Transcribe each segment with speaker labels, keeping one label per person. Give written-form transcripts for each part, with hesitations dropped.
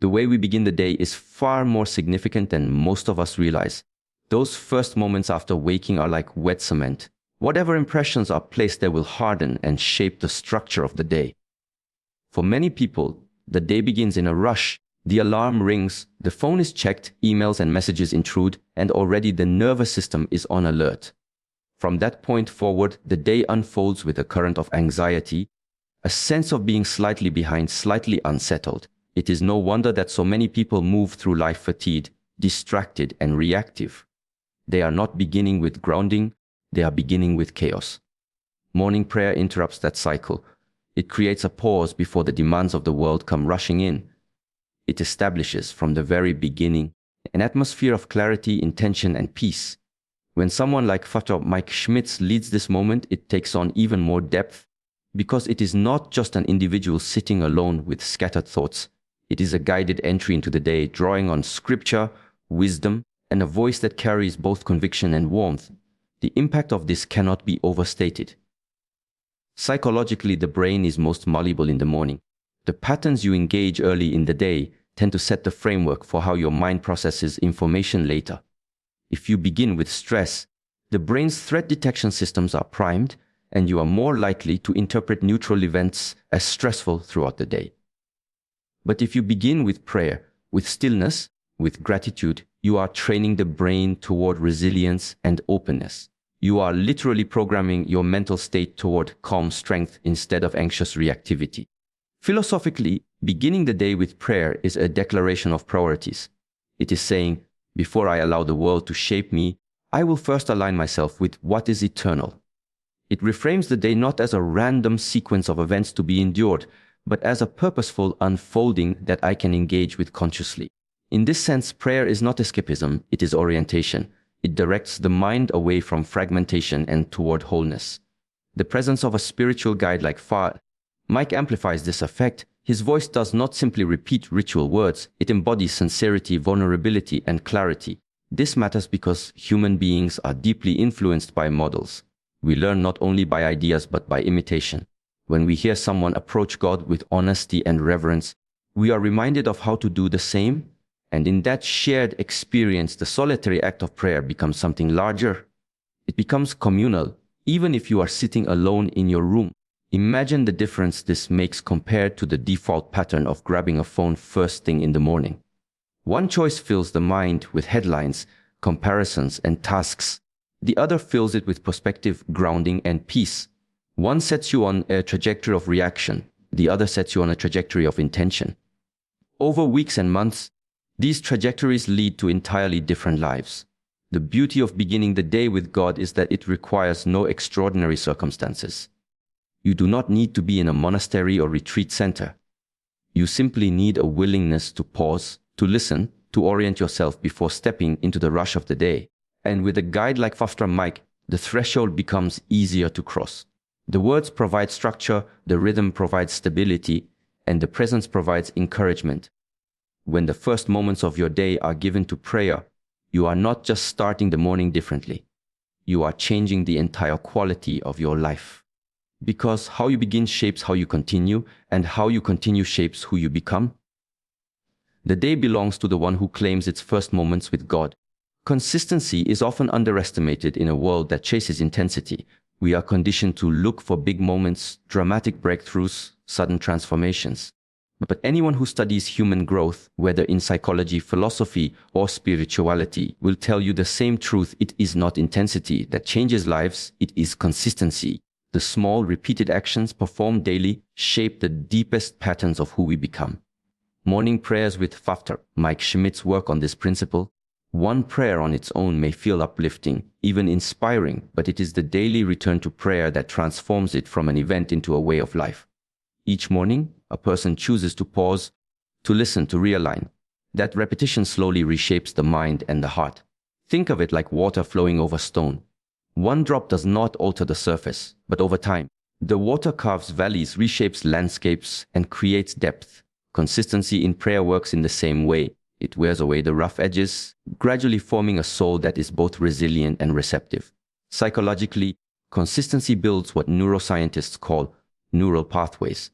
Speaker 1: The way we begin the day is far more significant than most of us realize. Those first moments after waking are like wet cement. Whatever impressions are placed there will harden and shape the structure of the day. For many people, the day begins in a rush. The alarm rings, the phone is checked, emails and messages intrude, and already the nervous system is on alert. From that point forward, the day unfolds with a current of anxiety, a sense of being slightly behind, slightly unsettled. It is no wonder that so many people move through life fatigued, distracted, and reactive. They are not beginning with grounding, they are beginning with chaos. Morning prayer interrupts that cycle. It creates a pause before the demands of the world come rushing in. It establishes from the very beginning an atmosphere of clarity, intention, and peace. When someone like Dr. Schmitz leads this moment, it takes on even more depth because it is not just an individual sitting alone with scattered thoughts. It is a guided entry into the day, drawing on scripture, wisdom, and a voice that carries both conviction and warmth. The impact of this cannot be overstated. Psychologically, the brain is most malleable in the morning. The patterns you engage early in the day tend to set the framework for how your mind processes information later. If you begin with stress, the brain's threat detection systems are primed, and you are more likely to interpret neutral events as stressful throughout the day. But if you begin with prayer, with stillness, with gratitude, you are training the brain toward resilience and openness. You are literally programming your mental state toward calm strength instead of anxious reactivity. Philosophically, beginning the day with prayer is a declaration of priorities. It is saying, before I allow the world to shape me, I will first align myself with what is eternal. It reframes the day not as a random sequence of events to be endured, but as a purposeful unfolding that I can engage with consciously. In this sense, prayer is not escapism, it is orientation. It directs the mind away from fragmentation and toward wholeness. The presence of a spiritual guide like Mike amplifies this effect. His voice does not simply repeat ritual words, it embodies sincerity, vulnerability, and clarity. This matters because human beings are deeply influenced by models. We learn not only by ideas but by imitation. When we hear someone approach God with honesty and reverence, we are reminded of how to do the same, and in that shared experience, the solitary act of prayer becomes something larger. It becomes communal, even if you are sitting alone in your room. Imagine the difference this makes compared to the default pattern of grabbing a phone first thing in the morning. One choice fills the mind with headlines, comparisons, and tasks. The other fills it with perspective, grounding, and peace. One sets you on a trajectory of reaction. The other sets you on a trajectory of intention. Over weeks and months, these trajectories lead to entirely different lives. The beauty of beginning the day with God is that it requires no extraordinary circumstances. You do not need to be in a monastery or retreat center. You simply need a willingness to pause, to listen, to orient yourself before stepping into the rush of the day. And with a guide like Dr. Mike, the threshold becomes easier to cross. The words provide structure, the rhythm provides stability, and the presence provides encouragement. When the first moments of your day are given to prayer, you are not just starting the morning differently. You are changing the entire quality of your life. Because how you begin shapes how you continue, and how you continue shapes who you become. The day belongs to the one who claims its first moments with God. Consistency is often underestimated in a world that chases intensity. We are conditioned to look for big moments, dramatic breakthroughs, sudden transformations. But anyone who studies human growth, whether in psychology, philosophy, or spirituality, will tell you the same truth. It is not intensity that changes lives, it is consistency. The small, repeated actions performed daily shape the deepest patterns of who we become. Morning prayers with Dr. Mike Schmitz work on this principle. One prayer on its own may feel uplifting, even inspiring, but it is the daily return to prayer that transforms it from an event into a way of life. Each morning, a person chooses to pause, to listen, to realign. That repetition slowly reshapes the mind and the heart. Think of it like water flowing over stone. One drop does not alter the surface, but over time, the water carves valleys, reshapes landscapes, and creates depth. Consistency in prayer works in the same way. It wears away the rough edges, gradually forming a soul that is both resilient and receptive. Psychologically, consistency builds what neuroscientists call neural pathways.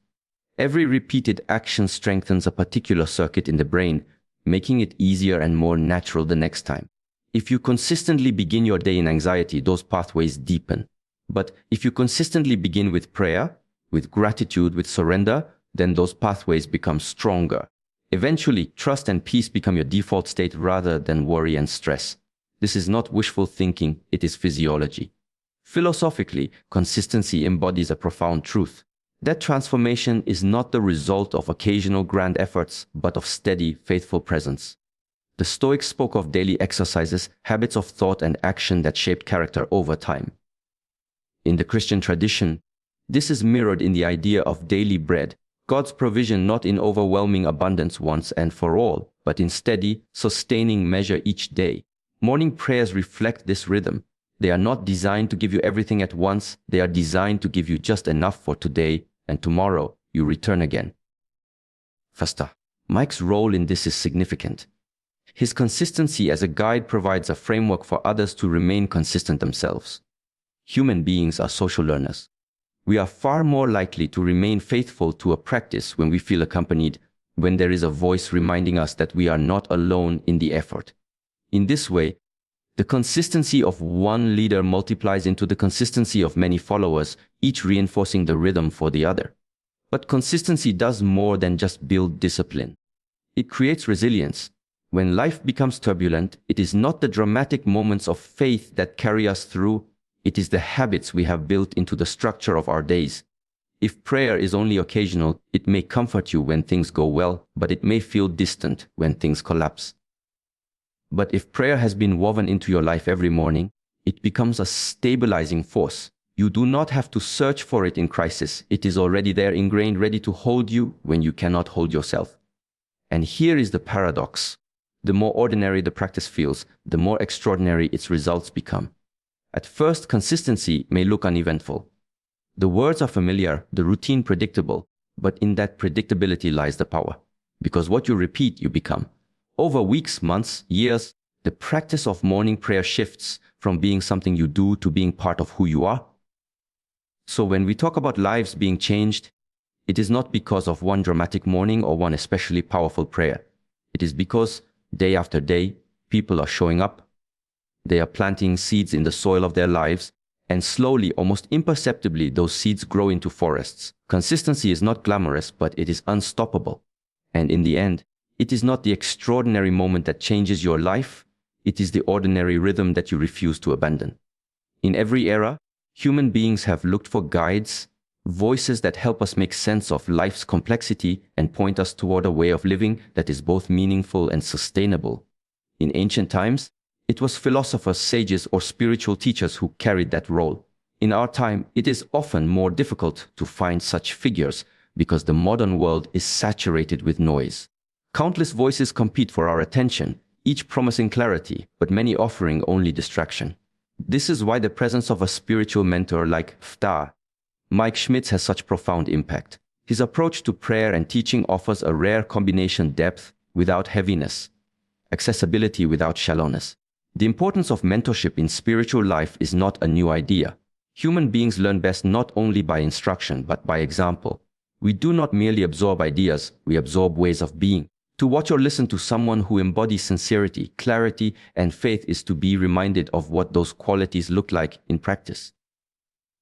Speaker 1: Every repeated action strengthens a particular circuit in the brain, making it easier and more natural the next time. If you consistently begin your day in anxiety, those pathways deepen. But if you consistently begin with prayer, with gratitude, with surrender, then those pathways become stronger. Eventually, trust and peace become your default state rather than worry and stress. This is not wishful thinking, it is physiology. Philosophically, consistency embodies a profound truth. That transformation is not the result of occasional grand efforts, but of steady, faithful presence. The Stoics spoke of daily exercises, habits of thought and action that shaped character over time. In the Christian tradition, this is mirrored in the idea of daily bread, God's provision not in overwhelming abundance once and for all, but in steady, sustaining measure each day. Morning prayers reflect this rhythm. They are not designed to give you everything at once, they are designed to give you just enough for today, and tomorrow you return again. Faster. Mike's role in this is significant. His consistency as a guide provides a framework for others to remain consistent themselves. Human beings are social learners. We are far more likely to remain faithful to a practice when we feel accompanied, when there is a voice reminding us that we are not alone in the effort. In this way, the consistency of one leader multiplies into the consistency of many followers, each reinforcing the rhythm for the other. But consistency does more than just build discipline. It creates resilience. When life becomes turbulent, it is not the dramatic moments of faith that carry us through, it is the habits we have built into the structure of our days. If prayer is only occasional, it may comfort you when things go well, but it may feel distant when things collapse. But if prayer has been woven into your life every morning, it becomes a stabilizing force. You do not have to search for it in crisis. It is already there, ingrained, ready to hold you when you cannot hold yourself. And here is the paradox. The more ordinary the practice feels, the more extraordinary its results become. At first, consistency may look uneventful. The words are familiar, the routine predictable, but in that predictability lies the power. Because what you repeat, you become. Over weeks, months, years, the practice of morning prayer shifts from being something you do to being part of who you are. So when we talk about lives being changed, it is not because of one dramatic morning or one especially powerful prayer. It is because day after day, people are showing up. They are planting seeds in the soil of their lives, and slowly, almost imperceptibly, those seeds grow into forests. Consistency is not glamorous, but it is unstoppable. And in the end, it is not the extraordinary moment that changes your life, it is the ordinary rhythm that you refuse to abandon. In every era, human beings have looked for guides, voices that help us make sense of life's complexity and point us toward a way of living that is both meaningful and sustainable. In ancient times, it was philosophers, sages, or spiritual teachers who carried that role. In our time, it is often more difficult to find such figures because the modern world is saturated with noise. Countless voices compete for our attention, each promising clarity, but many offering only distraction. This is why the presence of a spiritual mentor like Mike Schmitz has such profound impact. His approach to prayer and teaching offers a rare combination: depth without heaviness, accessibility without shallowness. The importance of mentorship in spiritual life is not a new idea. Human beings learn best not only by instruction, but by example. We do not merely absorb ideas, we absorb ways of being. To watch or listen to someone who embodies sincerity, clarity, and faith is to be reminded of what those qualities look like in practice.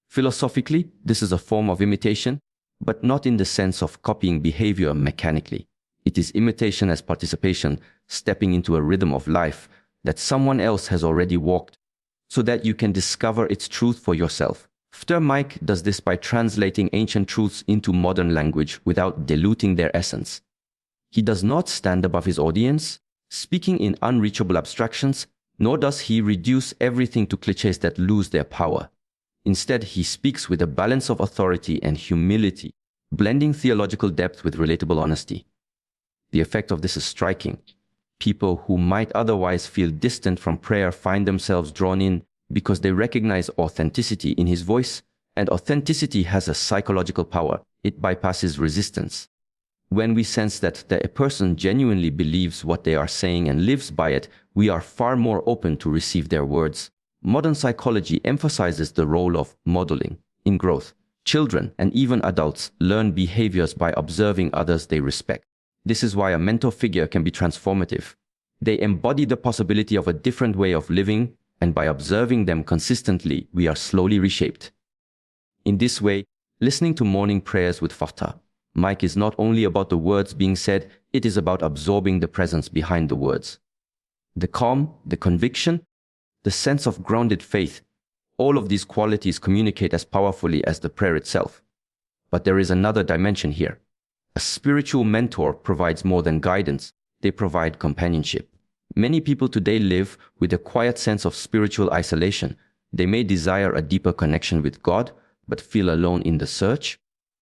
Speaker 1: Philosophically, this is a form of imitation, but not in the sense of copying behavior mechanically. It is imitation as participation, stepping into a rhythm of life that someone else has already walked, so that you can discover its truth for yourself. Mike does this by translating ancient truths into modern language without diluting their essence. He does not stand above his audience, speaking in unreachable abstractions, nor does he reduce everything to clichés that lose their power. Instead, he speaks with a balance of authority and humility, blending theological depth with relatable honesty. The effect of this is striking. People who might otherwise feel distant from prayer find themselves drawn in because they recognize authenticity in his voice, and authenticity has a psychological power. It bypasses resistance. When we sense that a person genuinely believes what they are saying and lives by it, we are far more open to receive their words. Modern psychology emphasizes the role of modeling in growth. Children and even adults learn behaviors by observing others they respect. This is why a mentor figure can be transformative. They embody the possibility of a different way of living, and by observing them consistently, we are slowly reshaped. In this way, listening to morning prayers with Fatah, Mike, is not only about the words being said, it is about absorbing the presence behind the words. The calm, the conviction, the sense of grounded faith, all of these qualities communicate as powerfully as the prayer itself. But there is another dimension here. A spiritual mentor provides more than guidance, they provide companionship. Many people today live with a quiet sense of spiritual isolation. They may desire a deeper connection with God, but feel alone in the search.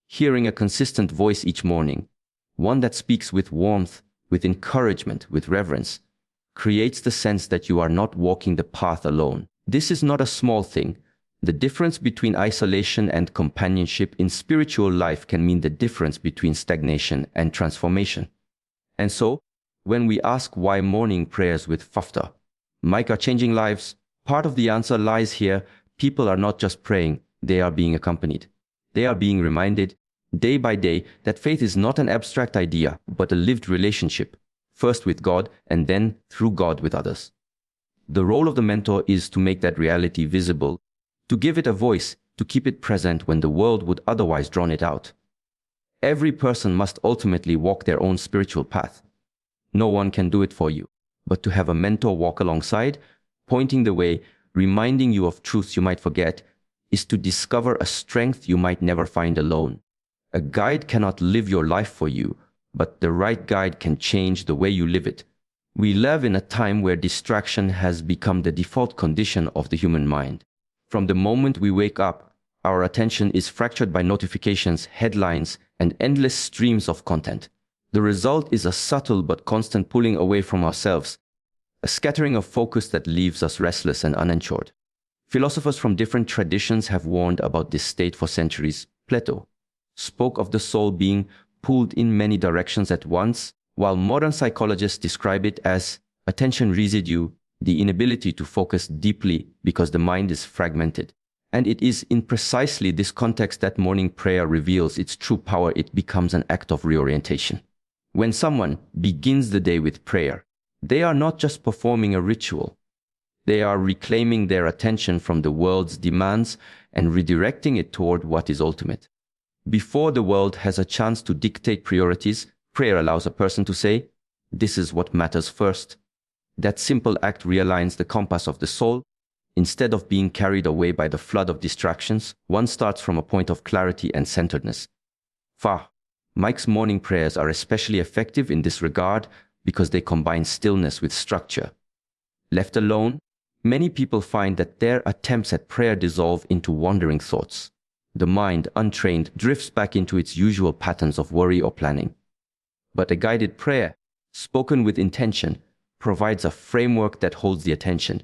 Speaker 1: Hearing a consistent voice each morning, one that speaks with warmth, with encouragement, with reverence, creates the sense that you are not walking the path alone. This is not a small thing. The difference between isolation and companionship in spiritual life can mean the difference between stagnation and transformation. And so, when we ask why morning prayers with Fatah, Mike, are changing lives, part of the answer lies here. People are not just praying, they are being accompanied. They are being reminded, day by day, that faith is not an abstract idea, but a lived relationship, first with God and then through God with others. The role of the mentor is to make that reality visible, to give it a voice, to keep it present when the world would otherwise drown it out. Every person must ultimately walk their own spiritual path. No one can do it for you, but to have a mentor walk alongside, pointing the way, reminding you of truths you might forget, is to discover a strength you might never find alone. A guide cannot live your life for you, but the right guide can change the way you live it. We live in a time where distraction has become the default condition of the human mind. From the moment we wake up, our attention is fractured by notifications, headlines, and endless streams of content. The result is a subtle but constant pulling away from ourselves, a scattering of focus that leaves us restless and unensured. Philosophers from different traditions have warned about this state for centuries. Plato spoke of the soul being pulled in many directions at once, while modern psychologists describe it as attention residue, the inability to focus deeply because the mind is fragmented. And it is in precisely this context that morning prayer reveals its true power. It becomes an act of reorientation. When someone begins the day with prayer, they are not just performing a ritual. They are reclaiming their attention from the world's demands and redirecting it toward what is ultimate. Before the world has a chance to dictate priorities, prayer allows a person to say, "This is what matters first." That simple act realigns the compass of the soul. Instead of being carried away by the flood of distractions, one starts from a point of clarity and centeredness. Mike's morning prayers are especially effective in this regard because they combine stillness with structure. Left alone, many people find that their attempts at prayer dissolve into wandering thoughts. The mind, untrained, drifts back into its usual patterns of worry or planning. But a guided prayer, spoken with intention, provides a framework that holds the attention.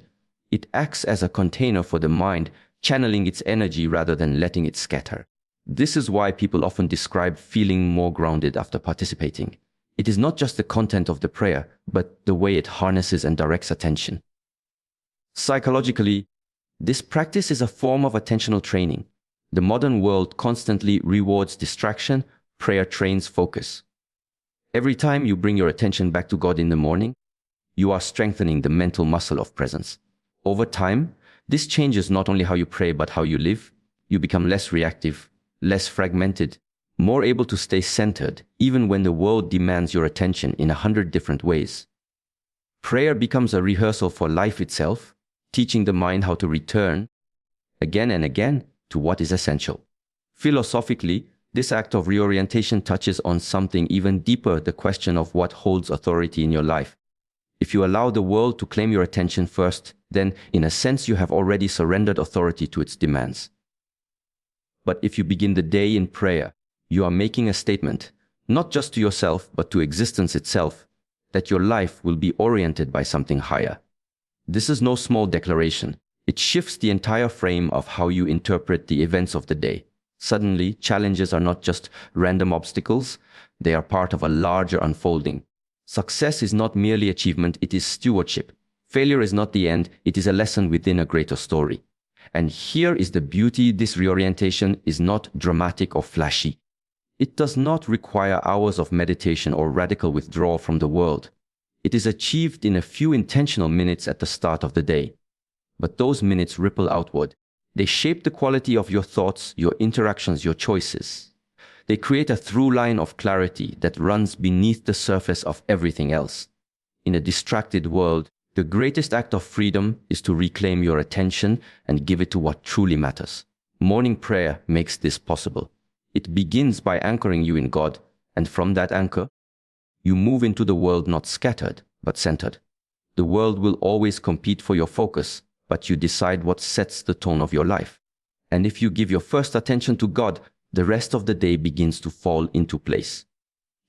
Speaker 1: It acts as a container for the mind, channeling its energy rather than letting it scatter. This is why people often describe feeling more grounded after participating. It is not just the content of the prayer, but the way it harnesses and directs attention. Psychologically, this practice is a form of attentional training. The modern world constantly rewards distraction, prayer trains focus. Every time you bring your attention back to God in the morning, you are strengthening the mental muscle of presence. Over time, this changes not only how you pray but how you live. You become less reactive, less fragmented, more able to stay centered, even when the world demands your attention in 100 different ways. Prayer becomes a rehearsal for life itself, teaching the mind how to return, again and again, to what is essential. Philosophically, this act of reorientation touches on something even deeper, the question of what holds authority in your life. If you allow the world to claim your attention first, then, in a sense, you have already surrendered authority to its demands. But if you begin the day in prayer, you are making a statement, not just to yourself, but to existence itself, that your life will be oriented by something higher. This is no small declaration. It shifts the entire frame of how you interpret the events of the day. Suddenly, challenges are not just random obstacles, they are part of a larger unfolding. Success is not merely achievement, it is stewardship. Failure is not the end, it is a lesson within a greater story. And here is the beauty: this reorientation is not dramatic or flashy. It does not require hours of meditation or radical withdrawal from the world. It is achieved in a few intentional minutes at the start of the day. But those minutes ripple outward. They shape the quality of your thoughts, your interactions, your choices. They create a through line of clarity that runs beneath the surface of everything else. In a distracted world, the greatest act of freedom is to reclaim your attention and give it to what truly matters. Morning prayer makes this possible. It begins by anchoring you in God, and from that anchor, you move into the world not scattered, but centered. The world will always compete for your focus, but you decide what sets the tone of your life. And if you give your first attention to God, the rest of the day begins to fall into place.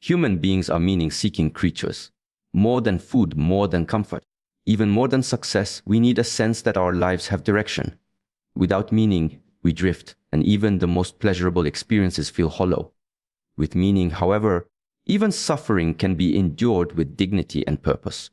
Speaker 1: Human beings are meaning-seeking creatures. More than food, more than comfort, even more than success, we need a sense that our lives have direction. Without meaning, we drift, and even the most pleasurable experiences feel hollow. With meaning, however, even suffering can be endured with dignity and purpose.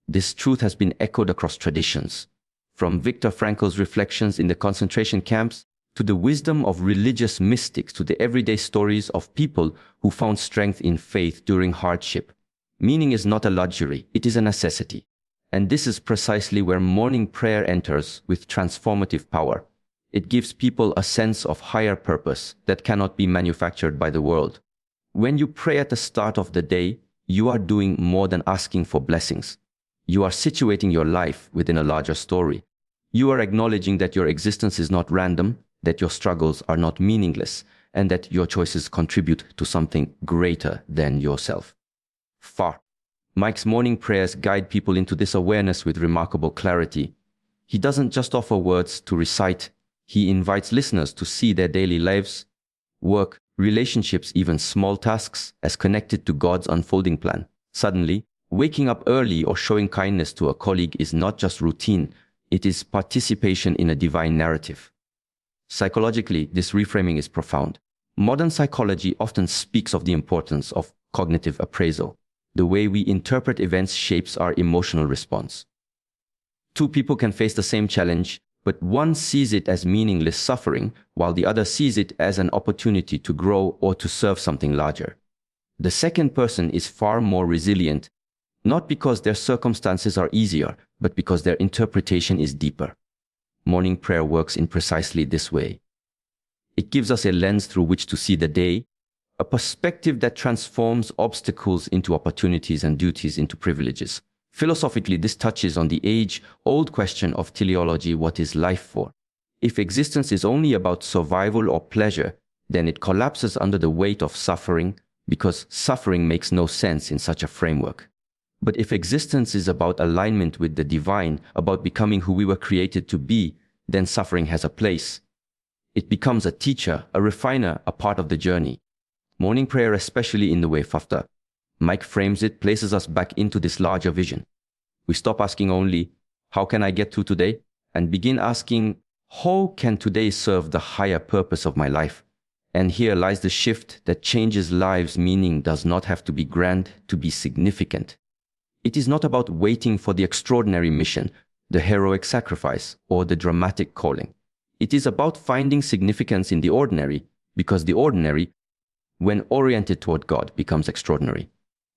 Speaker 1: This truth has been echoed across traditions, from Viktor Frankl's reflections in the concentration camps to the wisdom of religious mystics to the everyday stories of people who found strength in faith during hardship. Meaning is not a luxury, it is a necessity. And this is precisely where morning prayer enters with transformative power. It gives people a sense of higher purpose that cannot be manufactured by the world. When you pray at the start of the day, you are doing more than asking for blessings. You are situating your life within a larger story. You are acknowledging that your existence is not random, that your struggles are not meaningless, and that your choices contribute to something greater than yourself. Mike's morning prayers guide people into this awareness with remarkable clarity. He doesn't just offer words to recite. He invites listeners to see their daily lives, work, relationships, even small tasks as connected to God's unfolding plan. Suddenly, waking up early or showing kindness to a colleague is not just routine, it is participation in a divine narrative. Psychologically, this reframing is profound. Modern psychology often speaks of the importance of cognitive appraisal. The way we interpret events shapes our emotional response. Two people can face the same challenge, but one sees it as meaningless suffering, while the other sees it as an opportunity to grow or to serve something larger. The second person is far more resilient, not because their circumstances are easier, but because their interpretation is deeper. Morning prayer works in precisely this way. It gives us a lens through which to see the day, a perspective that transforms obstacles into opportunities and duties into privileges. Philosophically, this touches on the age-old question of teleology: what is life for? If existence is only about survival or pleasure, then it collapses under the weight of suffering, because suffering makes no sense in such a framework. But if existence is about alignment with the divine, about becoming who we were created to be, then suffering has a place. It becomes a teacher, a refiner, a part of the journey. Morning prayer, especially in the way Mike frames it, places us back into this larger vision. We stop asking only, how can I get through today? And begin asking, how can today serve the higher purpose of my life? And here lies the shift that changes lives. Meaning does not have to be grand to be significant. It is not about waiting for the extraordinary mission, the heroic sacrifice, or the dramatic calling. It is about finding significance in the ordinary, because the ordinary, when oriented toward God, becomes extraordinary.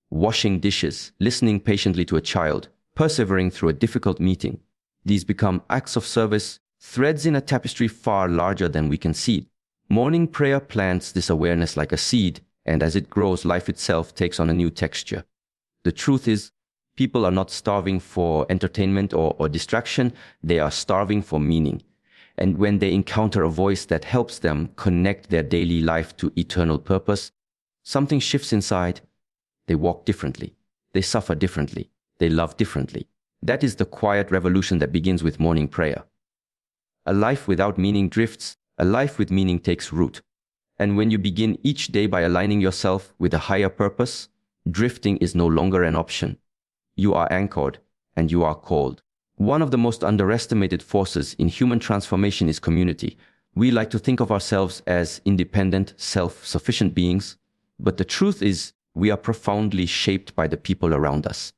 Speaker 1: Washing dishes, listening patiently to a child, persevering through a difficult meeting. These become acts of service, threads in a tapestry far larger than we can see. Morning prayer plants this awareness like a seed, and as it grows, life itself takes on a new texture. The truth is, people are not starving for entertainment or distraction, they are starving for meaning. And when they encounter a voice that helps them connect their daily life to eternal purpose, something shifts inside. They walk differently. They suffer differently. They love differently. That is the quiet revolution that begins with morning prayer. A life without meaning drifts. A life with meaning takes root. And when you begin each day by aligning yourself with a higher purpose, drifting is no longer an option. You are anchored and you are called. One of the most underestimated forces in human transformation is community. We like to think of ourselves as independent, self-sufficient beings, but the truth is we are profoundly shaped by the people around us.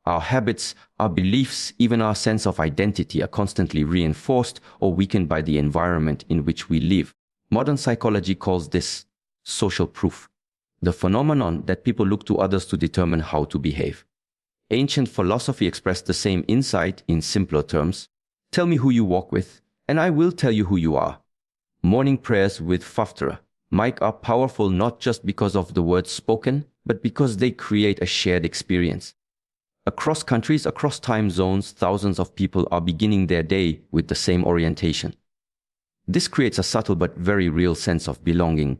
Speaker 1: Our habits, our beliefs, even our sense of identity are constantly reinforced or weakened by the environment in which we live. Modern psychology calls this social proof, the phenomenon that people look to others to determine how to behave. Ancient philosophy expressed the same insight in simpler terms. Tell me who you walk with, and I will tell you who you are. Morning prayers with Faftara, Mike, are powerful not just because of the words spoken, but because they create a shared experience. Across countries, across time zones, thousands of people are beginning their day with the same orientation. This creates a subtle but very real sense of belonging.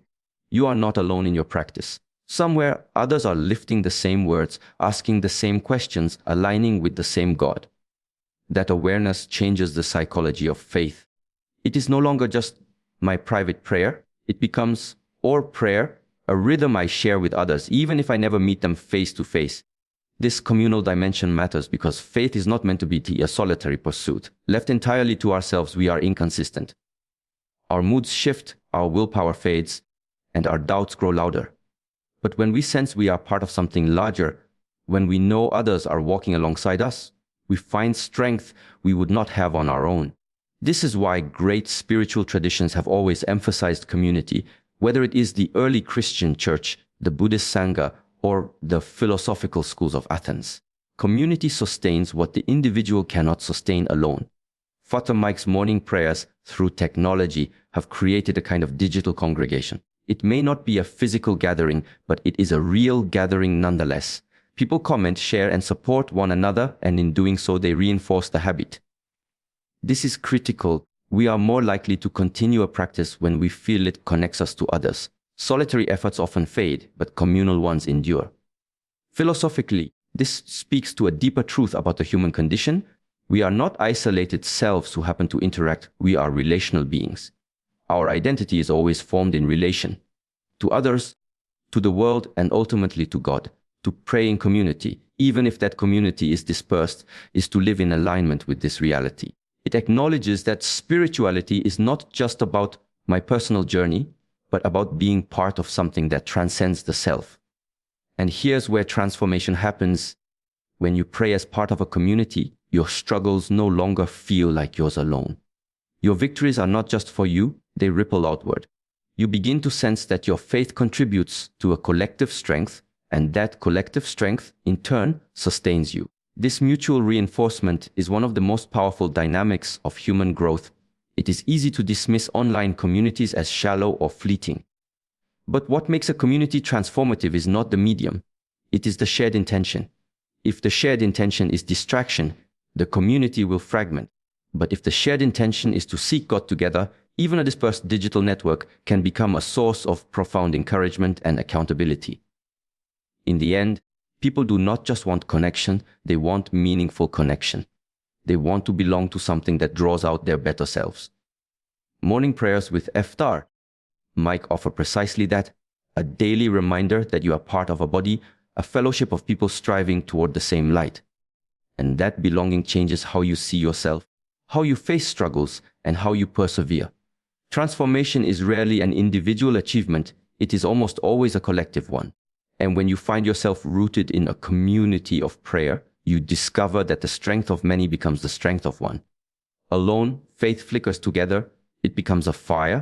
Speaker 1: You are not alone in your practice. Somewhere, others are lifting the same words, asking the same questions, aligning with the same God. That awareness changes the psychology of faith. It is no longer just my private prayer. It becomes our prayer, a rhythm I share with others, even if I never meet them face to face. This communal dimension matters because faith is not meant to be a solitary pursuit. Left entirely to ourselves, we are inconsistent. Our moods shift, our willpower fades, and our doubts grow louder. But when we sense we are part of something larger, when we know others are walking alongside us, we find strength we would not have on our own. This is why great spiritual traditions have always emphasized community, whether it is the early Christian church, the Buddhist Sangha, or the philosophical schools of Athens. Community sustains what the individual cannot sustain alone. Father Mike's morning prayers, through technology, have created a kind of digital congregation. It may not be a physical gathering, but it is a real gathering nonetheless. People comment, share, and support one another, and in doing so, they reinforce the habit. This is critical. We are more likely to continue a practice when we feel it connects us to others. Solitary efforts often fade, but communal ones endure. Philosophically, this speaks to a deeper truth about the human condition. We are not isolated selves who happen to interact. We are relational beings. Our identity is always formed in relation to others, to the world, and ultimately to God. To pray in community, even if that community is dispersed, is to live in alignment with this reality. It acknowledges that spirituality is not just about my personal journey, but about being part of something that transcends the self. And here's where transformation happens. When you pray as part of a community, your struggles no longer feel like yours alone. Your victories are not just for you, they ripple outward. You begin to sense that your faith contributes to a collective strength, and that collective strength, in turn, sustains you. This mutual reinforcement is one of the most powerful dynamics of human growth. It is easy to dismiss online communities as shallow or fleeting. But what makes a community transformative is not the medium. It is the shared intention. If the shared intention is distraction, the community will fragment. But if the shared intention is to seek God together, even a dispersed digital network can become a source of profound encouragement and accountability. In the end, people do not just want connection, they want meaningful connection. They want to belong to something that draws out their better selves. Morning prayers with Iftar, Mike, offer precisely that, a daily reminder that you are part of a body, a fellowship of people striving toward the same light. And that belonging changes how you see yourself, how you face struggles, and how you persevere. Transformation is rarely an individual achievement, it is almost always a collective one. And when you find yourself rooted in a community of prayer, you discover that the strength of many becomes the strength of one. Alone, faith flickers together, it becomes a fire,